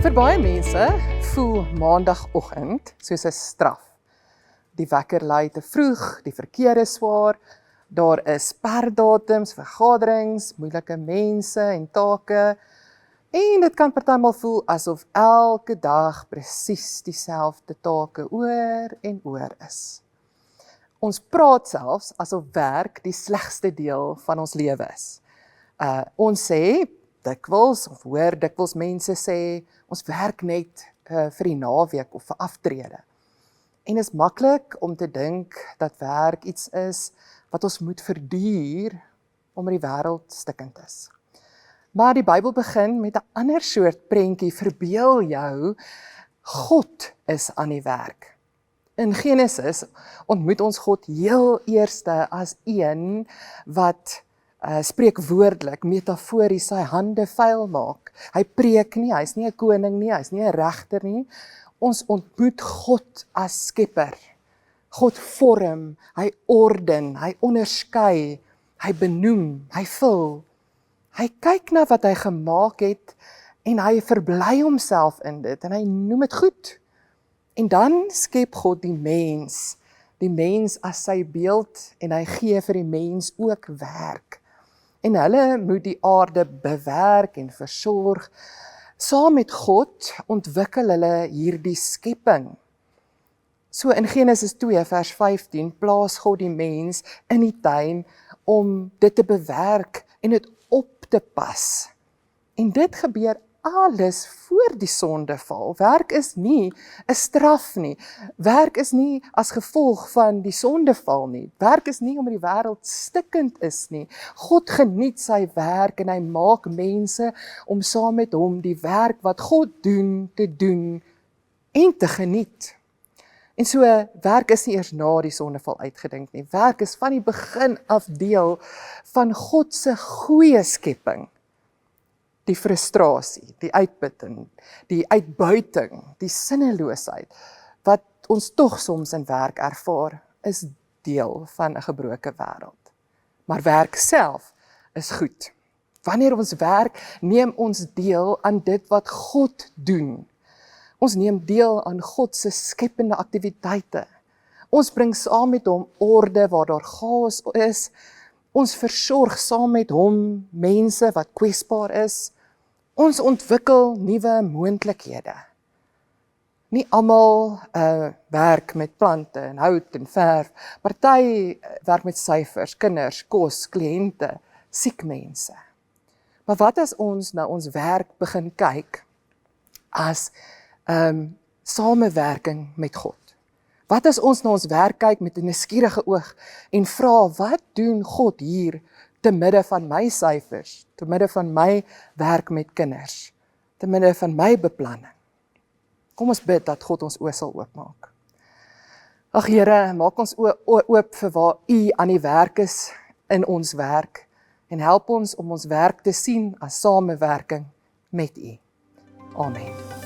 Vir baie mense voel maandagoggend soos 'n straf. Die wekker lui te vroeg, die verkeer is swaar, daar is sperdatums, vergaderings, moeilike mense en take, en dit kan partymal voel asof elke dag presies dieselfde take oor en oor is. Ons praat selfs asof werk die slegste deel van ons lewe is. Ons sê dikwels, of hoor dikwels mense sê, ons werk net vir die naweek of vir aftrede. En is maklik om te dink dat werk iets is wat ons moet verduur omdat die wêreld stikkend is. Maar die Bybel begin met 'n ander soort prentjie. Verbeel jou, God is aan die werk. In Genesis ontmoet ons God heel eerste as een wat spreekwoordelik, metafories sy hande vuil maak. Hy preek nie, hy's nie 'n koning nie, hy's nie 'n regter nie. Ons ontmoet God as skepper. God vorm, hy orden, hy onderskei, hy benoem, hy vul. Hy kyk na wat hy gemaak het en hy verbly homself in dit en hy noem dit goed. En dan skep God die mens as sy beeld en hy gee vir die mens ook werk. En hulle moet die aarde bewerk en versorg. Saam met God ontwikkel hulle hierdie skepping. So in Genesis 2 vers 15 plaas God die mens in die tuin om dit te bewerk en dit op te pas. En dit gebeur alles voor die sondeval. Werk is nie 'n straf nie. Werk is nie as gevolg van die sondeval nie. Werk is nie omdat die wêreld stikkend is nie. God geniet sy werk en hy maak mense om saam met hom die werk wat God doen, te doen en te geniet. En so, werk is nie eers na die sondeval uitgedink nie. Werk is van die begin af deel van God se goeie skepping. Die frustrasie, die uitputting, die uitbuiting, die sinneloosheid, wat ons tog soms in werk ervaar, is deel van 'n gebroke wêreld. Maar werk self is goed. Wanneer ons werk, neem ons deel aan dit wat God doen. Ons neem deel aan God se skepende aktiwiteite. Ons bring saam met hom orde waar daar chaos is. Ons versorg saam met hom mense wat kwesbaar is. Ons ontwikkel nuwe moontlikhede. Nie almal werk met plante en hout en verf. Party werk met syfers, kinders, kos, kliënte, siek mense. Maar wat as ons na ons werk begin kyk as samewerking met God? Wat as ons na ons werk kyk met 'n nuuskierige oog en vra, wat doen God hier te midde van my syfers, te midde van my werk met kinders, te midde van my beplanning? Kom ons bid dat God ons oë sal oopmaak. Ag Here, maak ons oop vir waar U aan die werk is in ons werk en help ons om ons werk te sien as samewerking met U. Amen.